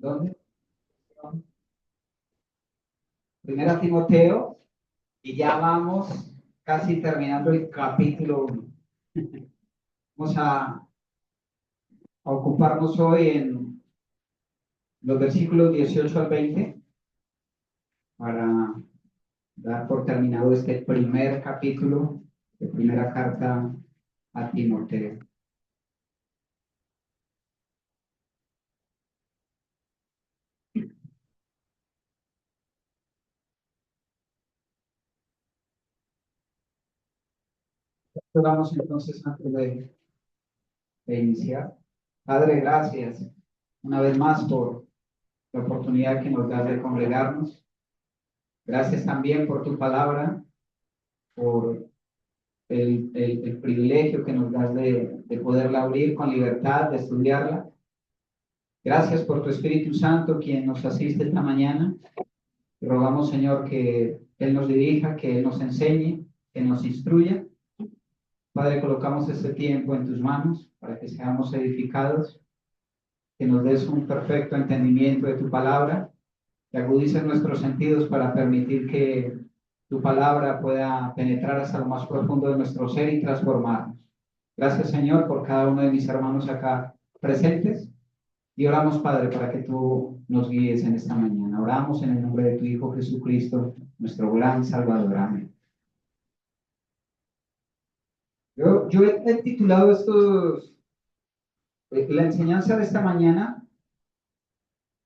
¿Dónde? Primera Timoteo, y ya vamos casi terminando el capítulo 1. Vamos a ocuparnos hoy en los versículos 18 al 20 para dar por terminado este primer capítulo de primera carta a Timoteo. Vamos entonces antes de iniciar. Padre, gracias una vez más por la oportunidad que nos das de congregarnos. Gracias también por tu palabra, por el privilegio que nos das de poderla abrir con libertad, de estudiarla. Gracias por tu Espíritu Santo, quien nos asiste esta mañana. Te rogamos, Señor, que Él nos dirija, que Él nos enseñe, que nos instruya. Padre, colocamos este tiempo en tus manos para que seamos edificados, que nos des un perfecto entendimiento de tu palabra, que agudices nuestros sentidos para permitir que tu palabra pueda penetrar hasta lo más profundo de nuestro ser y transformarnos. Gracias, Señor, por cada uno de mis hermanos acá presentes. Y oramos, Padre, para que tú nos guíes en esta mañana. Oramos en el nombre de tu Hijo Jesucristo, nuestro gran Salvador. Amén. Yo he titulado la enseñanza de esta mañana,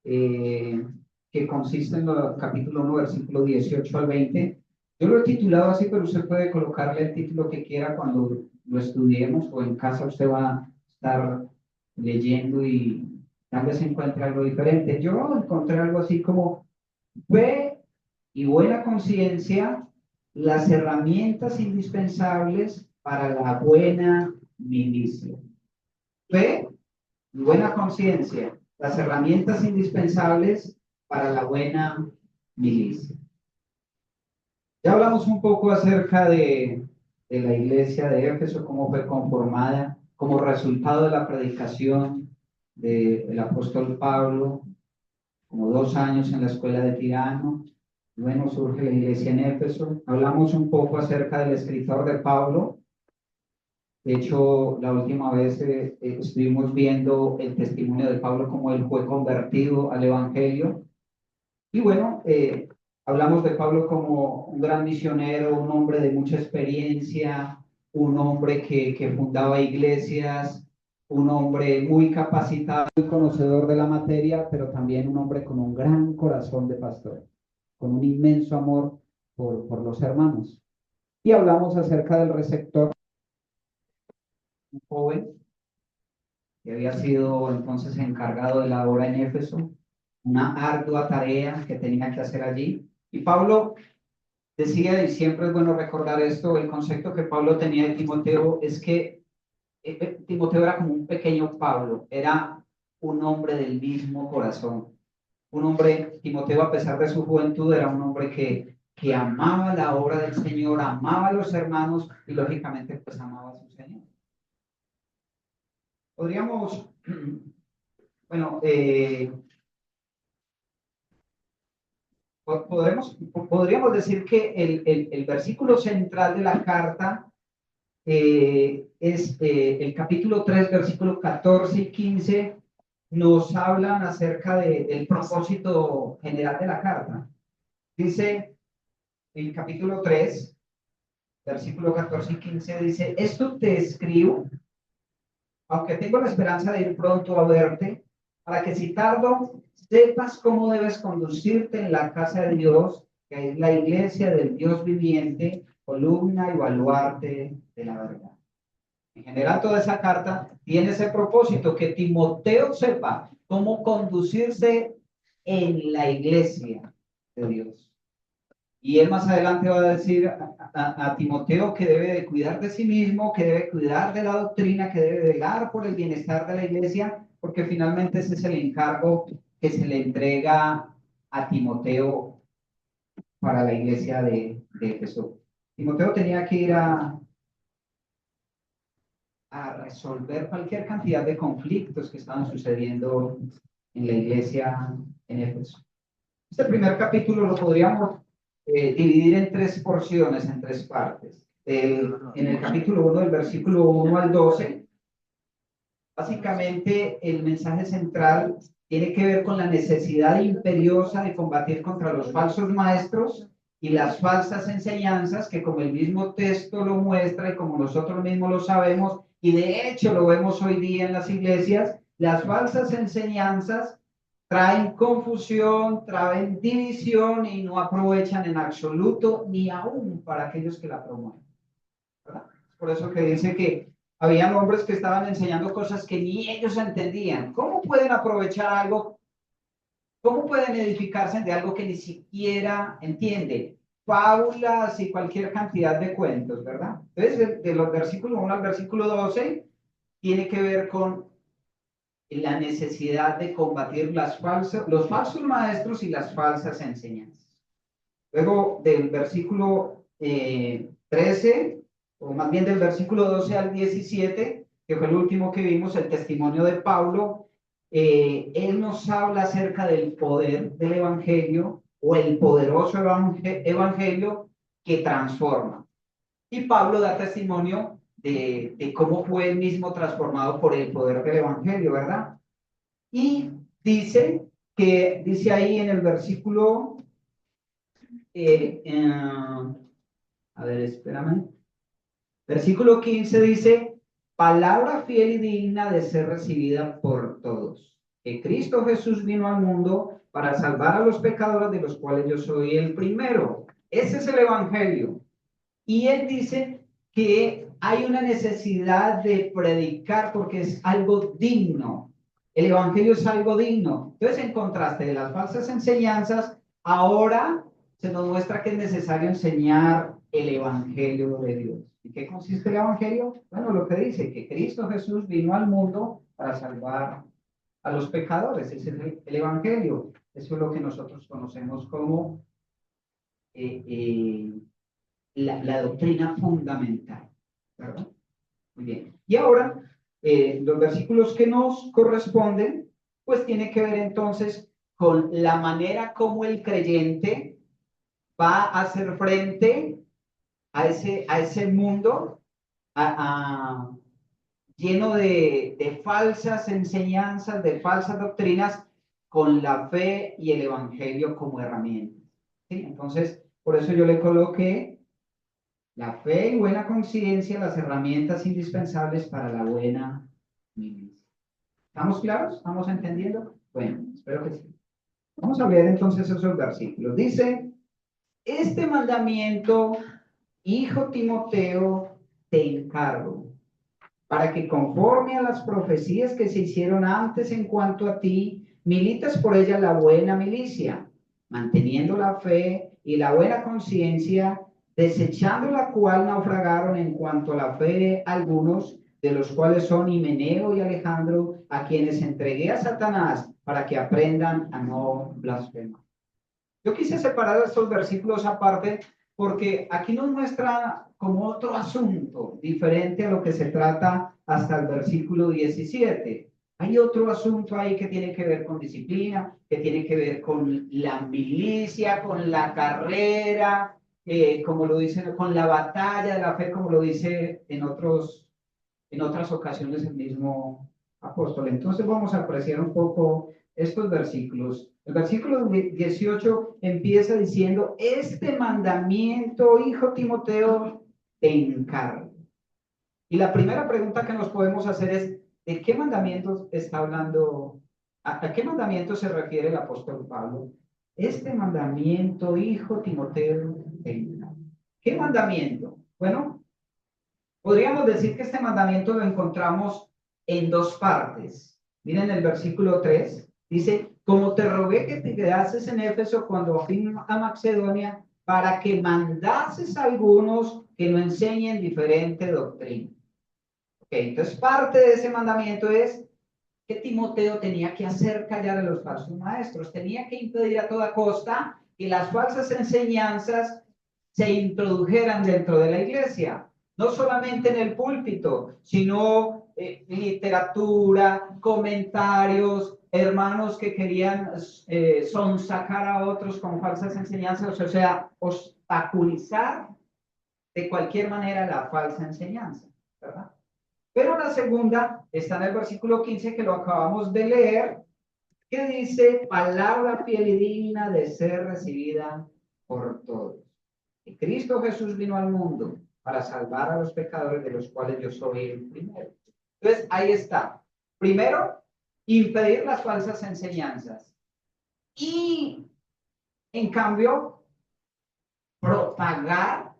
que consiste en el capítulo 1, versículo 18 al 20. Yo lo he titulado así, pero usted puede colocarle el título que quiera cuando lo estudiemos, o en casa usted va a estar leyendo y tal vez encuentre algo diferente. Yo encontré algo así como fe y buena conciencia, las herramientas indispensables para la buena milicia. Fe y buena conciencia, las herramientas indispensables para la buena milicia. Ya hablamos un poco acerca de la iglesia de Éfeso, cómo fue conformada como resultado de la predicación del apóstol Pablo, como 2 años en la escuela de Tirano. Luego surge la iglesia en Éfeso. Hablamos un poco acerca del escritor de Pablo. De hecho, la última vez estuvimos viendo el testimonio de Pablo, cómo él fue convertido al evangelio. Y bueno, hablamos de Pablo como un gran misionero, un hombre de mucha experiencia, un hombre que fundaba iglesias, un hombre muy capacitado, muy conocedor de la materia, pero también un hombre con un gran corazón de pastor, con un inmenso amor por los hermanos. Y hablamos acerca del receptor, un joven que había sido entonces encargado de la obra en Éfeso, una ardua tarea que tenía que hacer allí. Y Pablo decía, y siempre es bueno recordar esto, el concepto que Pablo tenía de Timoteo es que Timoteo era como un pequeño Pablo, era un hombre del mismo corazón. Un hombre, Timoteo, a pesar de su juventud, era un hombre que amaba la obra del Señor, amaba a los hermanos y lógicamente pues amaba a su Señor. Podríamos, bueno, podríamos decir que el versículo central de la carta es el capítulo 3, versículos 14 y 15, nos hablan acerca del propósito general de la carta. Dice el capítulo 3, versículo 14 y 15, dice: esto te escribo, aunque tengo la esperanza de ir pronto a verte, para que si tardo, sepas cómo debes conducirte en la casa de Dios, que es la iglesia del Dios viviente, columna y baluarte de la verdad. En general, toda esa carta tiene ese propósito, que Timoteo sepa cómo conducirse en la iglesia de Dios. Y él más adelante va a decir a Timoteo que debe de cuidar de sí mismo, que debe cuidar de la doctrina, que debe velar por el bienestar de la iglesia, porque finalmente ese es el encargo que se le entrega a Timoteo para la iglesia de Éfeso. Timoteo tenía que ir a resolver cualquier cantidad de conflictos que estaban sucediendo en la iglesia en Éfeso. Este primer capítulo lo podríamos dividir en tres porciones, en tres partes. En el capítulo 1, del versículo 1 al 12, básicamente el mensaje central tiene que ver con la necesidad imperiosa de combatir contra los falsos maestros y las falsas enseñanzas que, como el mismo texto lo muestra y como nosotros mismos lo sabemos, y de hecho lo vemos hoy día en las iglesias, las falsas enseñanzas traen confusión, traen división y no aprovechan en absoluto ni aún para aquellos que la promueven, ¿verdad? Por eso que dice que habían hombres que estaban enseñando cosas que ni ellos entendían. ¿Cómo pueden aprovechar algo? ¿Cómo pueden edificarse de algo que ni siquiera entienden? Fábulas y cualquier cantidad de cuentos, ¿verdad? Entonces, de los versículos 1 al versículo 12, tiene que ver con la necesidad de combatir los falsos maestros y las falsas enseñanzas. Luego, del versículo 13, o más bien del versículo 12 al 17, que fue el último que vimos, el testimonio de Pablo, él nos habla acerca del poder del evangelio o el poderoso evangelio que transforma. Y Pablo da testimonio de cómo fue él mismo transformado por el poder del evangelio, ¿verdad? Y dice ahí en el versículo, a ver, espérame. Versículo 15 dice, palabra fiel y digna de ser recibida por todos, que Cristo Jesús vino al mundo para salvar a los pecadores, de los cuales yo soy el primero. Ese es el evangelio. Y él dice que hay una necesidad de predicar porque es algo digno. El evangelio es algo digno. Entonces, en contraste de las falsas enseñanzas, ahora se nos muestra que es necesario enseñar el evangelio de Dios. ¿En qué consiste el evangelio? Bueno, lo que dice, que Cristo Jesús vino al mundo para salvar a los pecadores. Ese es el evangelio. Eso es lo que nosotros conocemos como la doctrina fundamental, ¿verdad? Muy bien. Y ahora, los versículos que nos corresponden, pues tiene que ver entonces con la manera como el creyente va a hacer frente a ese mundo lleno de falsas enseñanzas, de falsas doctrinas, con la fe y el evangelio como herramientas. ¿Sí? Entonces, por eso yo le coloqué la fe y buena conciencia, las herramientas indispensables para la buena milicia. ¿Estamos claros? ¿Estamos entendiendo? Bueno, espero que sí. Vamos a ver entonces esos versículos. Dice, este mandamiento, hijo Timoteo, te encargo, para que conforme a las profecías que se hicieron antes en cuanto a ti, milites por ella la buena milicia, manteniendo la fe y la buena conciencia, desechando la cual naufragaron en cuanto a la fe algunos, de los cuales son Himeneo y Alejandro, a quienes entregué a Satanás para que aprendan a no blasfemar. Yo quise separar estos versículos aparte porque aquí nos muestra como otro asunto diferente a lo que se trata hasta el versículo 17. Hay otro asunto ahí que tiene que ver con disciplina, que tiene que ver con la milicia, con la carrera, como lo dice, con la batalla de la fe, como lo dice en otras ocasiones el mismo apóstol. Entonces vamos a apreciar un poco estos versículos. El versículo 18 empieza diciendo, este mandamiento, hijo Timoteo, te encargo. Y la primera pregunta que nos podemos hacer es, ¿de qué mandamientos está hablando? ¿A qué mandamiento se refiere el apóstol Pablo? Este mandamiento, hijo Timoteo, te encargo. ¿Qué mandamiento? Bueno, podríamos decir que este mandamiento lo encontramos en dos partes. Miren el versículo 3, dice, como te rogué que te quedases en Éfeso cuando fui a Macedonia, para que mandases a algunos que no enseñen diferente doctrina. Okay, entonces parte de ese mandamiento es que Timoteo tenía que hacer callar a los falsos maestros, tenía que impedir a toda costa que las falsas enseñanzas se introdujeran dentro de la iglesia, no solamente en el púlpito, sino literatura, comentarios, hermanos que querían sonsacar a otros con falsas enseñanzas, o sea, obstaculizar de cualquier manera la falsa enseñanza, ¿verdad? Pero la segunda está en el versículo 15 que lo acabamos de leer, que dice, palabra fiel y digna de ser recibida por todos. Y Cristo Jesús vino al mundo para salvar a los pecadores, de los cuales yo soy el primero. Entonces, ahí está. Primero, impedir las falsas enseñanzas. Y, en cambio, propagar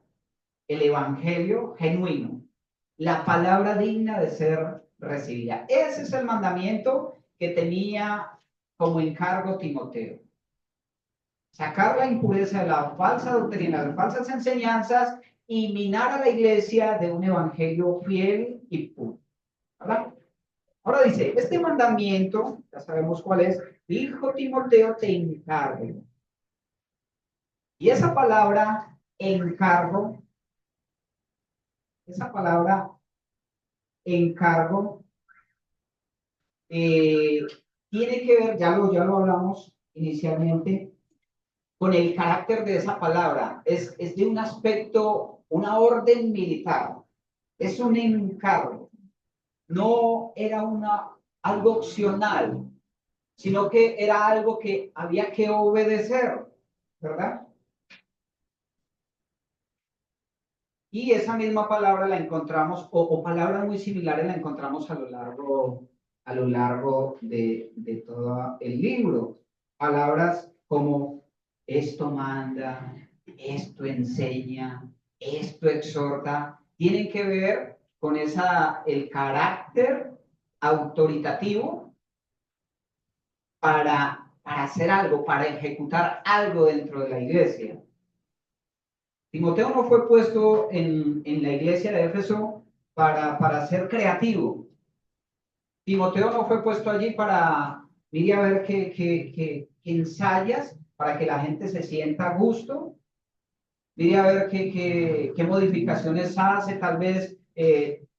el evangelio genuino, la palabra digna de ser recibida. Ese es el mandamiento que tenía como encargo Timoteo. Sacar la impureza de la falsa doctrina, de las falsas enseñanzas y minar a la iglesia de un evangelio fiel y puro. ¿Verdad? Ahora dice, este mandamiento, ya sabemos cuál es, hijo Timoteo, te encargo. Y esa palabra encargo, tiene que ver, ya lo hablamos inicialmente, con el carácter de esa palabra. Es de un aspecto, una orden militar. Es un encargo. No era algo opcional, sino que era algo que había que obedecer, ¿verdad? Y esa misma palabra la encontramos, o palabras muy similares la encontramos a lo largo de todo el libro. Palabras como esto manda, esto enseña, esto exhorta, tienen que ver con el carácter autoritativo para hacer algo, para ejecutar algo dentro de la iglesia. Timoteo no fue puesto en la iglesia de Éfeso para ser creativo. Timoteo no fue puesto allí para, mire a ver qué ensayas para que la gente se sienta a gusto. Mire a ver qué modificaciones hace, tal vez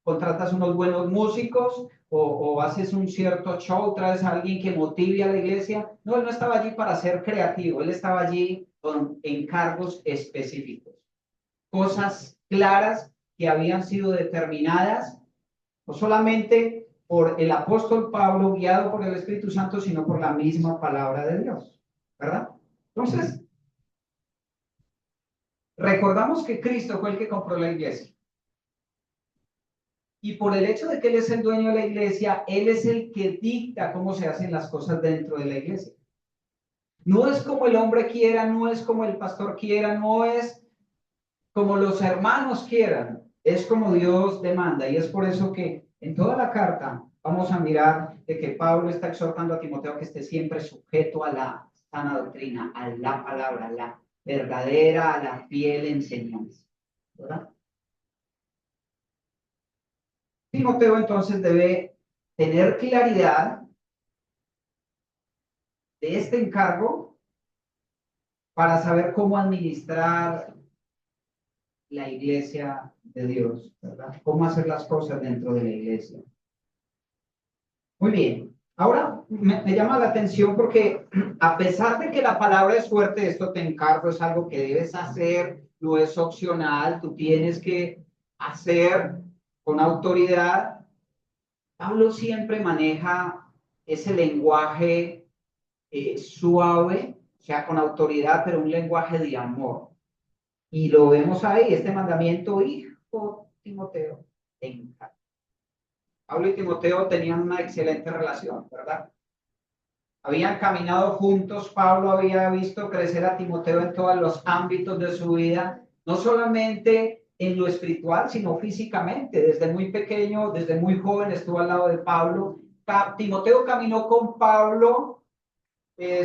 contratas unos buenos músicos o haces un cierto show, traes a alguien que motive a la iglesia. No, él no estaba allí para ser creativo, él estaba allí con encargos específicos. Cosas claras que habían sido determinadas, no solamente por el apóstol Pablo, guiado por el Espíritu Santo, sino por la misma palabra de Dios, ¿verdad? Entonces, recordamos que Cristo fue el que compró la iglesia. Y por el hecho de que Él es el dueño de la iglesia, Él es el que dicta cómo se hacen las cosas dentro de la iglesia. No es como el hombre quiera, no es como el pastor quiera, no es como los hermanos quieran, es como Dios demanda. Y es por eso que en toda la carta vamos a mirar de que Pablo está exhortando a Timoteo que esté siempre sujeto a la sana doctrina, a la palabra, a la verdadera, a la fiel enseñanza, ¿verdad? Timoteo entonces debe tener claridad de este encargo para saber cómo administrar la iglesia de Dios, ¿verdad? Cómo hacer las cosas dentro de la iglesia. Muy bien. Ahora me llama la atención porque a pesar de que la palabra es fuerte, esto te encargo, es algo que debes hacer, no es opcional, tú tienes que hacer con autoridad. Pablo siempre maneja ese lenguaje suave, o sea, con autoridad, pero un lenguaje de amor. Y lo vemos ahí, este mandamiento, hijo Timoteo, te encargo. Pablo y Timoteo tenían una excelente relación, ¿verdad? Habían caminado juntos, Pablo había visto crecer a Timoteo en todos los ámbitos de su vida, no solamente en lo espiritual, sino físicamente. Desde muy pequeño, desde muy joven estuvo al lado de Pablo. Timoteo caminó con Pablo,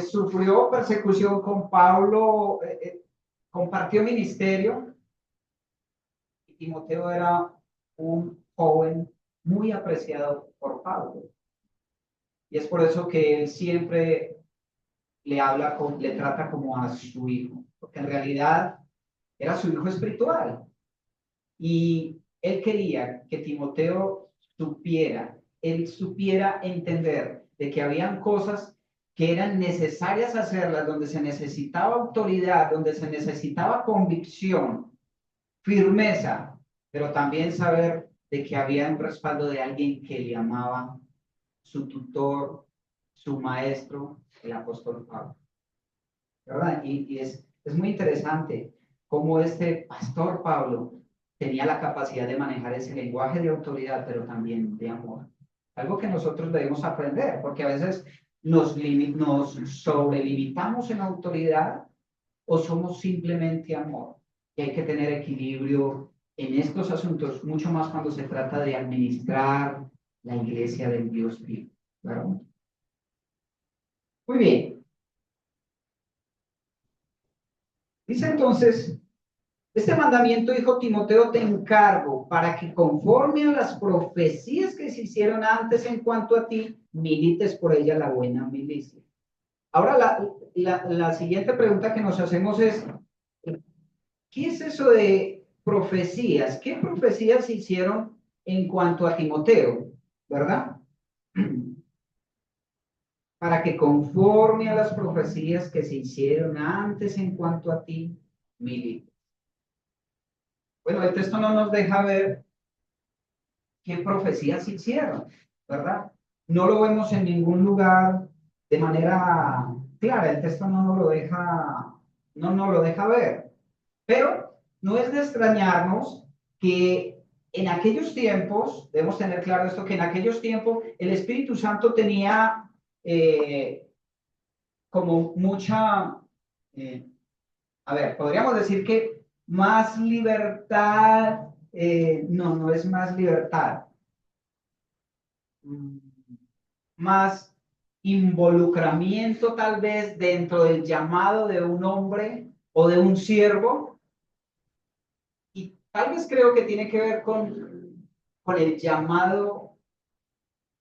sufrió persecución con Pablo, compartió ministerio. Y Timoteo era un joven muy apreciado por Pablo. Y es por eso que él siempre le trata como a su hijo, porque en realidad era su hijo espiritual. Y él quería que Timoteo él supiera entender de que habían cosas que eran necesarias hacerlas, donde se necesitaba autoridad, donde se necesitaba convicción, firmeza, pero también saber de que había un respaldo de alguien que le amaba, su tutor, su maestro, el apóstol Pablo. ¿Verdad? Y es muy interesante cómo este pastor Pablo tenía la capacidad de manejar ese lenguaje de autoridad, pero también de amor. Algo que nosotros debemos aprender, porque a veces nos sobrelimitamos en autoridad o somos simplemente amor. Y hay que tener equilibrio en estos asuntos, mucho más cuando se trata de administrar la iglesia del Dios vivo. ¿Verdad? Muy bien. Dice entonces, este mandamiento, hijo Timoteo, te encargo para que conforme a las profecías que se hicieron antes en cuanto a ti, milites por ella la buena milicia. Ahora, la siguiente pregunta que nos hacemos es, ¿qué es eso de profecías? ¿Qué profecías se hicieron en cuanto a Timoteo? ¿Verdad? Para que conforme a las profecías que se hicieron antes en cuanto a ti, milites. Bueno, el texto no nos deja ver qué profecías se hicieron, ¿verdad? No lo vemos en ningún lugar de manera clara, el texto no nos lo deja ver. Pero no es de extrañarnos que en aquellos tiempos, debemos tener claro esto, que en aquellos tiempos el Espíritu Santo tenía como mucha, a ver, podríamos decir que más libertad, no es más libertad, más involucramiento tal vez dentro del llamado de un hombre o de un siervo. Y tal vez creo que tiene que ver con el llamado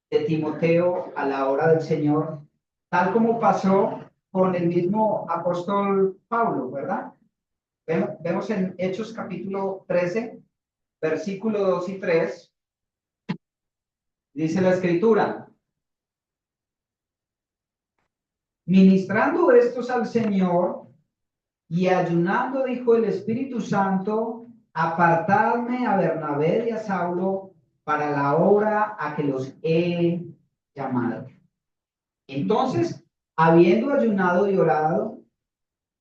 de Timoteo a la hora del Señor, tal como pasó con el mismo apóstol Pablo, ¿verdad? Vemos en Hechos capítulo 13, versículo 2 y 3, dice la escritura, ministrando estos al Señor y ayunando, dijo el Espíritu Santo, apartadme a Bernabé y a Saulo para la obra a que los he llamado. Entonces, habiendo ayunado y orado,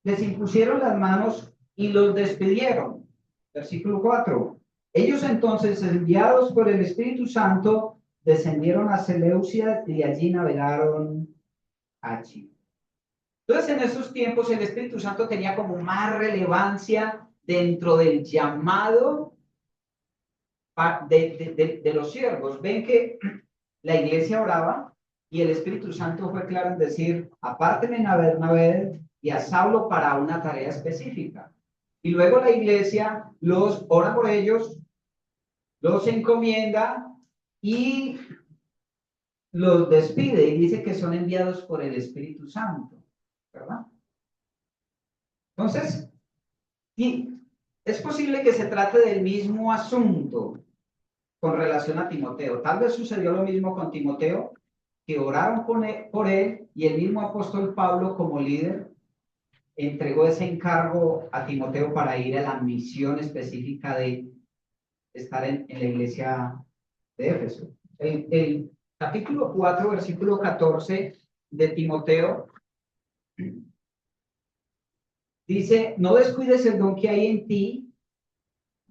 les impusieron las manos y los despidieron. Versículo 4. Ellos entonces, enviados por el Espíritu Santo, descendieron a Seleucia y allí navegaron a Chipre. Entonces, en esos tiempos, el Espíritu Santo tenía como más relevancia dentro del llamado de los siervos. Ven que la iglesia oraba y el Espíritu Santo fue claro en decir, apártenme a Bernabé y a Saulo para una tarea específica. Y luego la iglesia los ora por ellos, los encomienda y los despide y dice que son enviados por el Espíritu Santo, ¿verdad? Entonces, sí, es posible que se trate del mismo asunto con relación a Timoteo. Tal vez sucedió lo mismo con Timoteo, que oraron por él y el mismo apóstol Pablo como líder entregó ese encargo a Timoteo para ir a la misión específica de estar en la iglesia de Éfeso. El capítulo 4, versículo 14 de Timoteo dice, no descuides el don que hay en ti,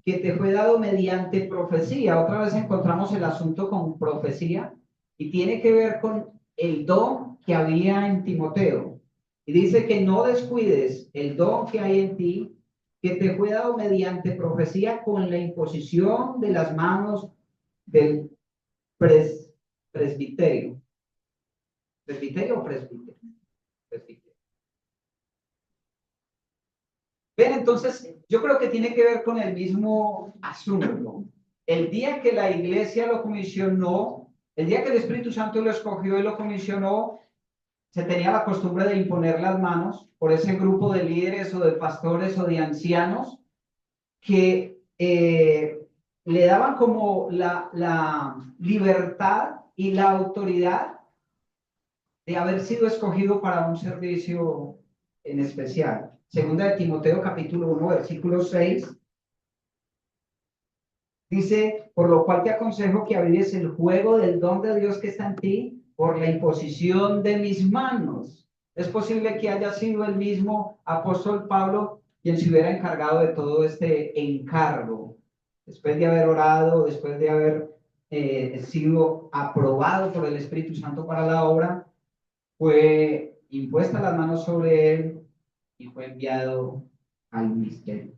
que te fue dado mediante profecía. Otra vez encontramos el asunto con profecía y tiene que ver con el don que había en Timoteo. Y dice que no descuides el don que hay en ti, que te fue dado mediante profecía con la imposición de las manos del presbiterio. ¿Presbiterio o presbiterio? Presbiterio. Ven, entonces, yo creo que tiene que ver con el mismo asunto. El día que la iglesia lo comisionó, el día que el Espíritu Santo lo escogió y lo comisionó, se tenía la costumbre de imponer las manos por ese grupo de líderes o de pastores o de ancianos que le daban como la libertad y la autoridad de haber sido escogido para un servicio en especial. Segunda de Timoteo capítulo 1, versículo 6. Dice, por lo cual te aconsejo que avives el juego del don de Dios que está en ti por la imposición de mis manos. Es posible que haya sido el mismo apóstol Pablo quien se hubiera encargado de todo este encargo. Después de haber orado, después de haber sido aprobado por el Espíritu Santo para la obra, fue impuesta las manos sobre él y fue enviado al ministerio.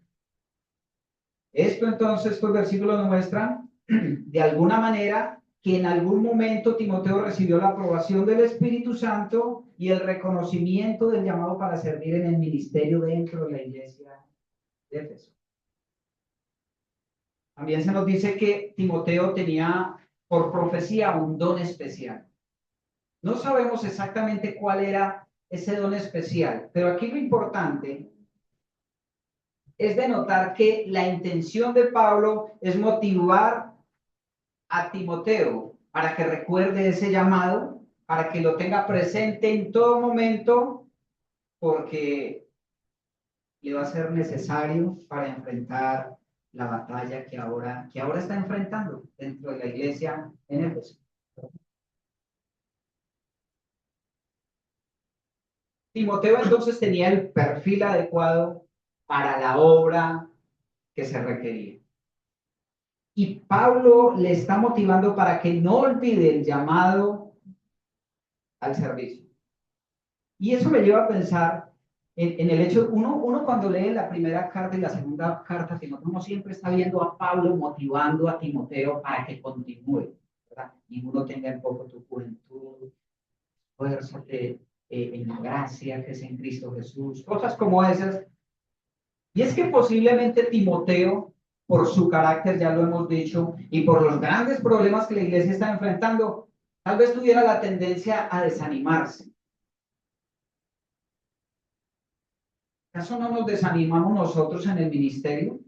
Esto entonces, estos versículos nos muestran de alguna manera que en algún momento Timoteo recibió la aprobación del Espíritu Santo y el reconocimiento del llamado para servir en el ministerio dentro de la iglesia de Éfeso. También se nos dice que Timoteo tenía por profecía un don especial. No sabemos exactamente cuál era ese don especial, pero aquí lo importante es de notar que la intención de Pablo es motivar a Timoteo para que recuerde ese llamado, para que lo tenga presente en todo momento, porque le va a ser necesario para enfrentar la batalla que ahora está enfrentando dentro de la iglesia en Éfeso. Timoteo entonces tenía el perfil adecuado para la obra que se requería. Y Pablo le está motivando para que no olvide el llamado al servicio. Y eso me lleva a pensar en el hecho, uno cuando lee la primera carta y la segunda carta, Timoteo, uno siempre está viendo a Pablo motivando a Timoteo para que continúe, ¿verdad? Y uno tenga en poco tu juventud, fuerza en la gracia que es en Cristo Jesús, cosas como esas. Y es que posiblemente Timoteo, por su carácter, ya lo hemos dicho, y por los grandes problemas que la iglesia está enfrentando, tal vez tuviera la tendencia a desanimarse. ¿Acaso no nos desanimamos nosotros en el ministerio?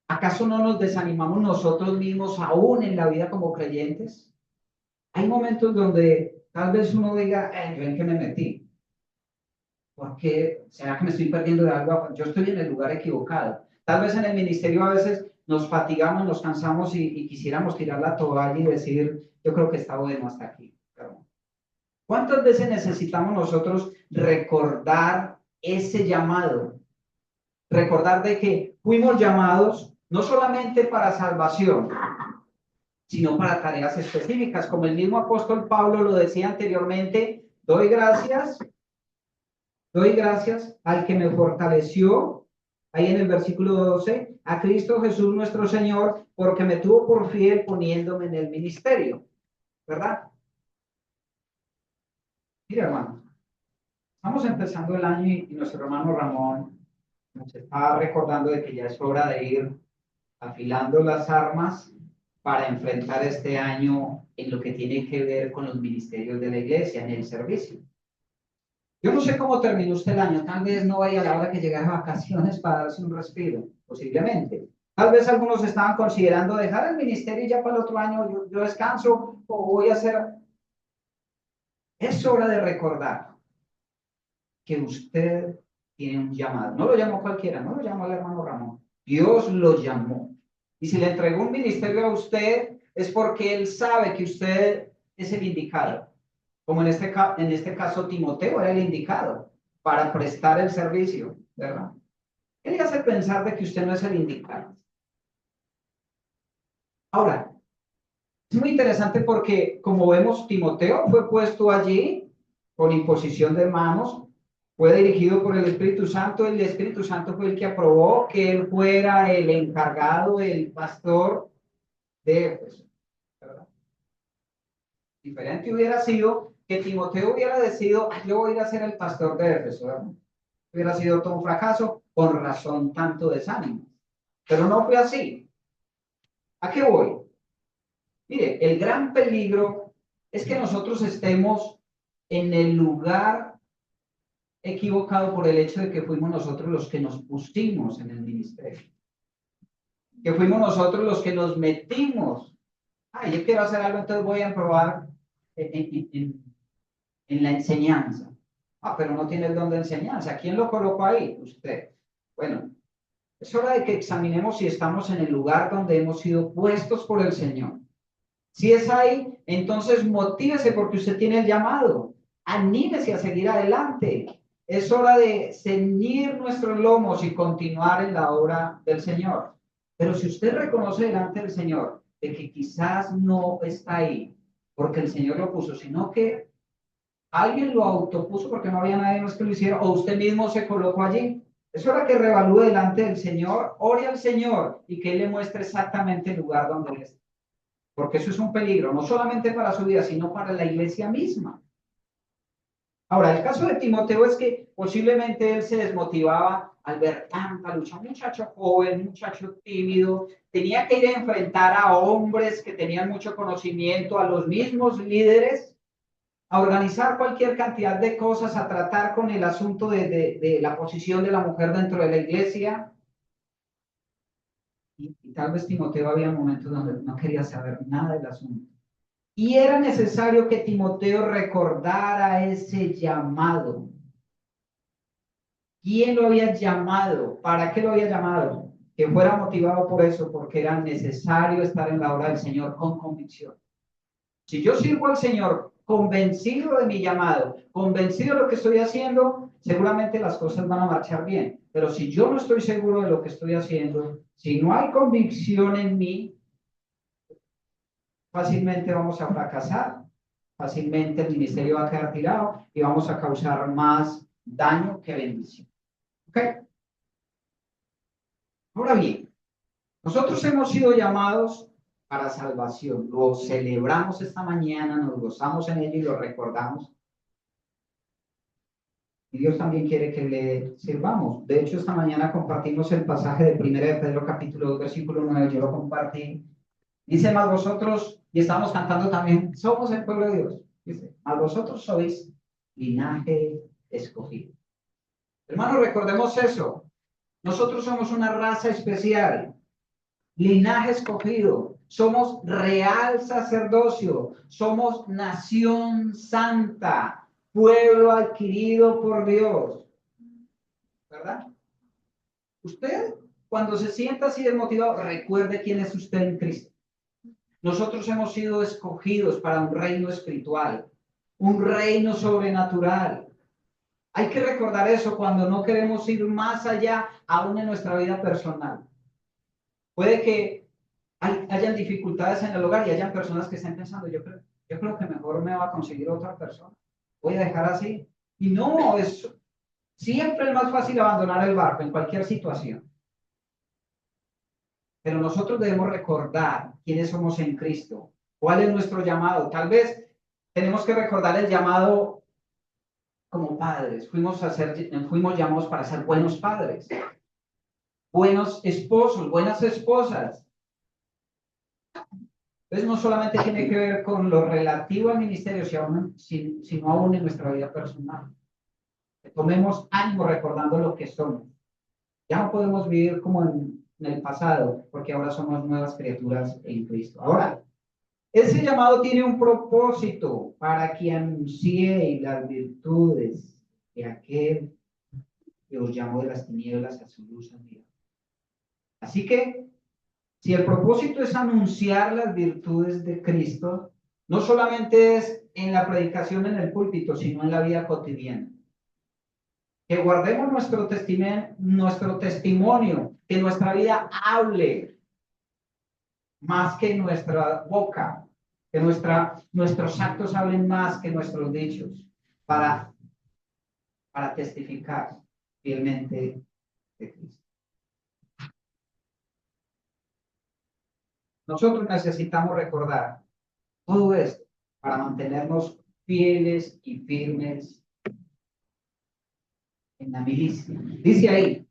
¿Acaso no nos desanimamos nosotros mismos aún en la vida como creyentes? Hay momentos donde tal vez uno diga, ¿yo en qué me metí? ¿Por qué? ¿Será que me estoy perdiendo de algo? Yo estoy en el lugar equivocado. Tal vez en el ministerio a veces nos fatigamos, nos cansamos y quisiéramos tirar la toalla y decir, yo creo que está bueno hasta aquí. Pero, ¿cuántas veces necesitamos nosotros recordar ese llamado? Recordar de que fuimos llamados no solamente para salvación, sino para tareas específicas. Como el mismo apóstol Pablo lo decía anteriormente, doy gracias al que me fortaleció, ahí en el versículo 12, a Cristo Jesús nuestro Señor, porque me tuvo por fiel poniéndome en el ministerio, ¿verdad? Mira, hermano, estamos empezando el año y nuestro hermano Ramón nos está recordando de que ya es hora de ir afilando las armas para enfrentar este año en lo que tiene que ver con los ministerios de la iglesia, en el servicio. Yo no sé cómo terminó usted el año, tal vez no vaya a la hora que llegue a vacaciones para darse un respiro, posiblemente. Tal vez algunos estaban considerando dejar el ministerio y ya para el otro año yo descanso o voy a hacer... Es hora de recordar que usted tiene un llamado. No lo llamó cualquiera, no lo llamó el hermano Ramón. Dios lo llamó. Y si le entregó un ministerio a usted, es porque Él sabe que usted es el indicado. Como en este caso Timoteo era el indicado para prestar el servicio, ¿verdad? Él le hace pensar de que usted no es el indicado. Ahora, es muy interesante porque, como vemos, Timoteo fue puesto allí con imposición de manos, fue dirigido por el Espíritu Santo. El Espíritu Santo fue el que aprobó que él fuera el encargado, el pastor de Éfeso, ¿verdad? Diferente hubiera sido que Timoteo hubiera decidido, yo voy a ir a ser el pastor de Éfeso, ¿verdad? Hubiera sido todo un fracaso, por razón tanto desánimo. Pero no fue así. ¿A qué voy? Mire, el gran peligro es que nosotros estemos en el lugar equivocado por el hecho de que fuimos nosotros los que nos pusimos en el ministerio. Que fuimos nosotros los que nos metimos. Yo quiero hacer algo, entonces voy a probar en la enseñanza. Ah, pero no tiene el don de enseñanza. ¿Quién lo colocó ahí? Usted. Bueno, es hora de que examinemos si estamos en el lugar donde hemos sido puestos por el Señor. Si es ahí, entonces motívese porque usted tiene el llamado. Anímese a seguir adelante. Es hora de ceñir nuestros lomos y continuar en la obra del Señor. Pero si usted reconoce delante del Señor de que quizás no está ahí porque el Señor lo puso, sino que alguien lo autopuso porque no había nadie más que lo hiciera, o usted mismo se colocó allí, es hora que revalúe delante del Señor, ore al Señor y que Él le muestre exactamente el lugar donde Él está. Porque eso es un peligro, no solamente para su vida, sino para la iglesia misma. Ahora, el caso de Timoteo es que posiblemente él se desmotivaba al ver tanta lucha. Un muchacho joven, un muchacho tímido, tenía que ir a enfrentar a hombres que tenían mucho conocimiento, a los mismos líderes, a organizar cualquier cantidad de cosas, a tratar con el asunto de la posición de la mujer dentro de la iglesia. Y tal vez Timoteo había momentos donde no quería saber nada del asunto. Y era necesario que Timoteo recordara ese llamado. ¿Quién lo había llamado? ¿Para qué lo había llamado? Que fuera motivado por eso, porque era necesario estar en la obra del Señor con convicción. Si yo sirvo al Señor convencido de mi llamado, convencido de lo que estoy haciendo, seguramente las cosas van a marchar bien. Pero si yo no estoy seguro de lo que estoy haciendo, si no hay convicción en mí, fácilmente vamos a fracasar, fácilmente el ministerio va a quedar tirado y vamos a causar más daño que bendición. ¿Ok? Ahora bien, nosotros hemos sido llamados para salvación. Lo celebramos esta mañana, nos gozamos en ello y lo recordamos. Y Dios también quiere que le sirvamos. De hecho, esta mañana compartimos el pasaje de 1 de Pedro capítulo 2, versículo 9. Yo lo compartí. Dice, más vosotros, y estamos cantando también, somos el pueblo de Dios. Dice, más vosotros sois linaje escogido. Hermanos, recordemos eso. Nosotros somos una raza especial, linaje escogido, somos real sacerdocio, somos nación santa, pueblo adquirido por Dios. ¿Verdad? Usted, cuando se sienta así desmotivado, recuerde quién es usted en Cristo. Nosotros hemos sido escogidos para un reino espiritual, un reino sobrenatural. Hay que recordar eso cuando no queremos ir más allá, aún en nuestra vida personal. Puede que hayan dificultades en el hogar y hayan personas que estén pensando, yo creo que mejor me va a conseguir otra persona. Voy a dejar así. Y no, siempre es más fácil abandonar el barco en cualquier situación. Pero nosotros debemos recordar quiénes somos en Cristo, cuál es nuestro llamado. Tal vez tenemos que recordar el llamado como padres. Fuimos llamados para ser buenos padres, buenos esposos, buenas esposas. Entonces no solamente tiene que ver con lo relativo al ministerio, sino aún en nuestra vida personal. Que tomemos ánimo recordando lo que somos. Ya no podemos vivir como en el pasado, porque ahora somos nuevas criaturas en Cristo. Ahora, ese llamado tiene un propósito para que anuncie las virtudes de aquel que os llamó de las tinieblas a su luz admirable. Así que, si el propósito es anunciar las virtudes de Cristo, no solamente es en la predicación en el púlpito, sino en la vida cotidiana. Que guardemos nuestro testimonio, que nuestra vida hable más que nuestra boca, que nuestros actos hablen más que nuestros dichos, para testificar fielmente de Cristo. Nosotros necesitamos recordar todo esto para mantenernos fieles y firmes en la milicia. Dice ahí,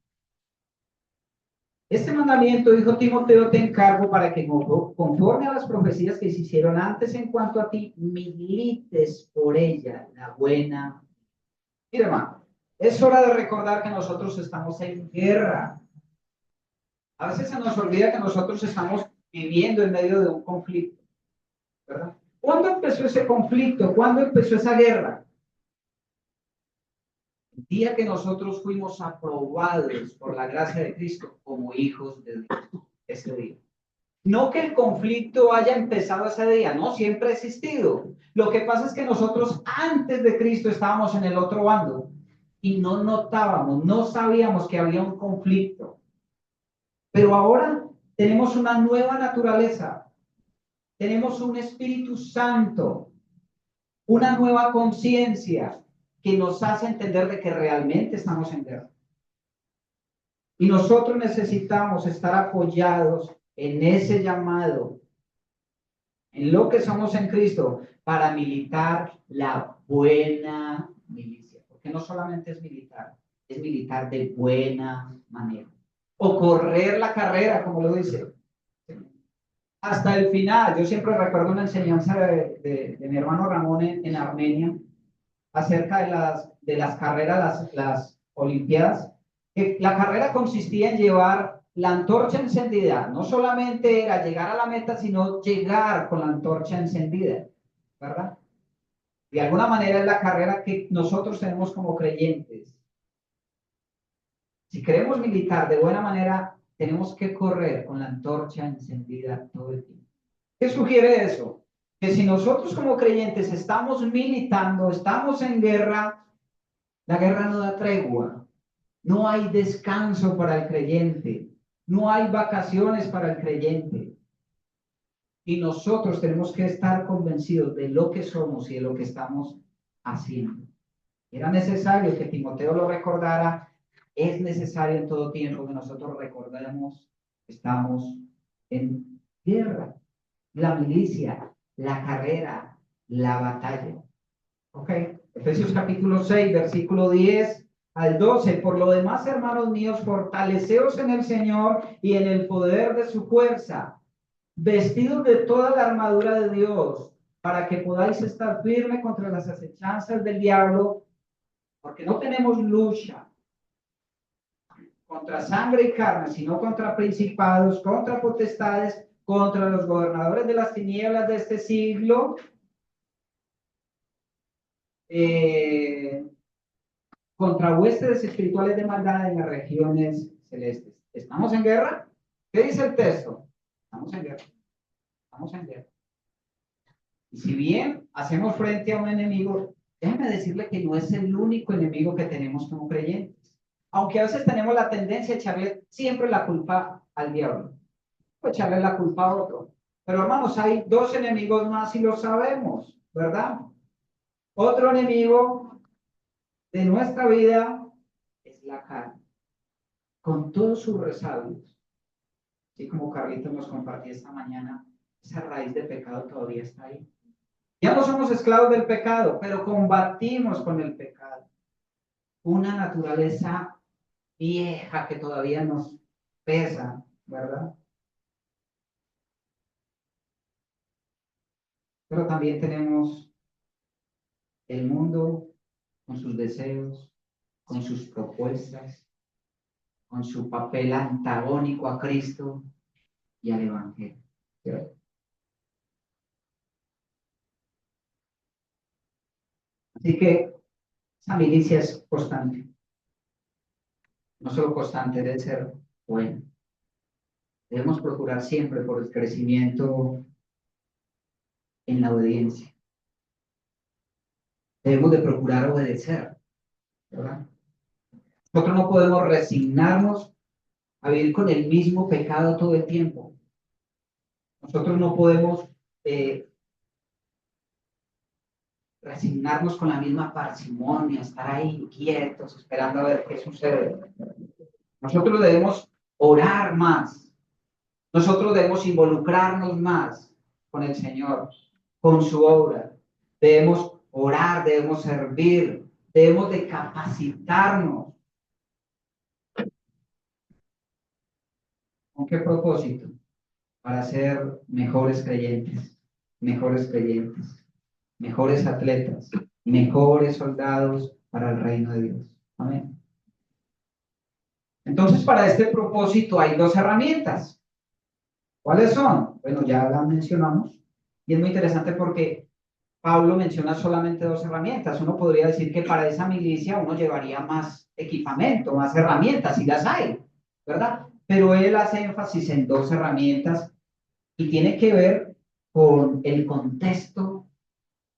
este mandamiento, hijo Timoteo, te encargo para que conforme a las profecías que se hicieron antes en cuanto a ti, milites por ella la buena. Mira, hermano, es hora de recordar que nosotros estamos en guerra. A veces se nos olvida que nosotros estamos viviendo en medio de un conflicto, ¿verdad? ¿Cuándo empezó ese conflicto? ¿Cuándo empezó esa guerra? día que nosotros fuimos aprobados por la gracia de Cristo como hijos de Dios, ese día. No que el conflicto haya empezado ese día, no, siempre ha existido. Lo que pasa es que nosotros antes de Cristo estábamos en el otro bando y no notábamos, no sabíamos que había un conflicto. Pero ahora tenemos una nueva naturaleza, tenemos un Espíritu Santo, una nueva conciencia que nos hace entender de que realmente estamos en guerra. Y nosotros necesitamos estar apoyados en ese llamado, en lo que somos en Cristo, para militar la buena milicia. Porque no solamente es militar de buena manera. O correr la carrera, como lo dice. Hasta el final. Yo siempre recuerdo una enseñanza de mi hermano Ramón en Armenia, acerca de las carreras, las Olimpiadas, que la carrera consistía en llevar la antorcha encendida. No solamente era llegar a la meta, sino llegar con la antorcha encendida, ¿verdad? De alguna manera es la carrera que nosotros tenemos como creyentes. Si queremos militar de buena manera, tenemos que correr con la antorcha encendida todo el tiempo. ¿Qué sugiere eso? Que si nosotros como creyentes estamos militando, estamos en guerra, la guerra no da tregua. No hay descanso para el creyente. No hay vacaciones para el creyente. Y nosotros tenemos que estar convencidos de lo que somos y de lo que estamos haciendo. Era necesario que Timoteo lo recordara. Es necesario en todo tiempo que nosotros recordemos que estamos en guerra. La milicia, la carrera, la batalla. ¿Ok? Efesios capítulo 6, versículo 10 al 12. Por lo demás, hermanos míos, fortaleceos en el Señor y en el poder de su fuerza, vestidos de toda la armadura de Dios, para que podáis estar firme contra las acechanzas del diablo, porque no tenemos lucha contra sangre y carne, sino contra principados, contra potestades, contra los gobernadores de las tinieblas de este siglo, contra huestes espirituales de maldad en las regiones celestes. ¿Estamos en guerra? ¿Qué dice el texto? Estamos en guerra. Estamos en guerra. Y si bien hacemos frente a un enemigo, déjeme decirle que no es el único enemigo que tenemos como creyentes. Aunque a veces tenemos la tendencia a echarle siempre la culpa al diablo, o echarle la culpa a otro. Pero hermanos, hay dos enemigos más y lo sabemos, ¿verdad? Otro enemigo de nuestra vida es la carne, con todos sus resabios. Así como Carlitos nos compartía esta mañana, esa raíz de pecado todavía está ahí. Ya no somos esclavos del pecado, pero combatimos con el pecado. Una naturaleza vieja que todavía nos pesa, ¿verdad? Pero también tenemos el mundo con sus deseos, con sus propuestas, con su papel antagónico a Cristo y al Evangelio. Así que esa milicia es constante. No solo constante, debe ser buena. Debemos procurar siempre por el crecimiento en la obediencia. Debemos de procurar obedecer, ¿verdad? Nosotros no podemos resignarnos a vivir con el mismo pecado todo el tiempo. Nosotros no podemos resignarnos con la misma parsimonia, estar ahí quietos, esperando a ver qué sucede. Nosotros debemos orar más. Nosotros debemos involucrarnos más con el Señor, con su obra. Debemos orar, debemos servir, debemos de capacitarnos. ¿Con qué propósito? Para ser mejores creyentes, mejores atletas, mejores soldados para el reino de Dios. Amén. Entonces, para este propósito hay dos herramientas. ¿Cuáles son? Bueno, ya las mencionamos. Y es muy interesante porque Pablo menciona solamente 2 herramientas. Uno podría decir que para esa milicia uno llevaría más equipamiento, más herramientas, y las hay, ¿verdad? Pero él hace énfasis en 2 herramientas y tiene que ver con el contexto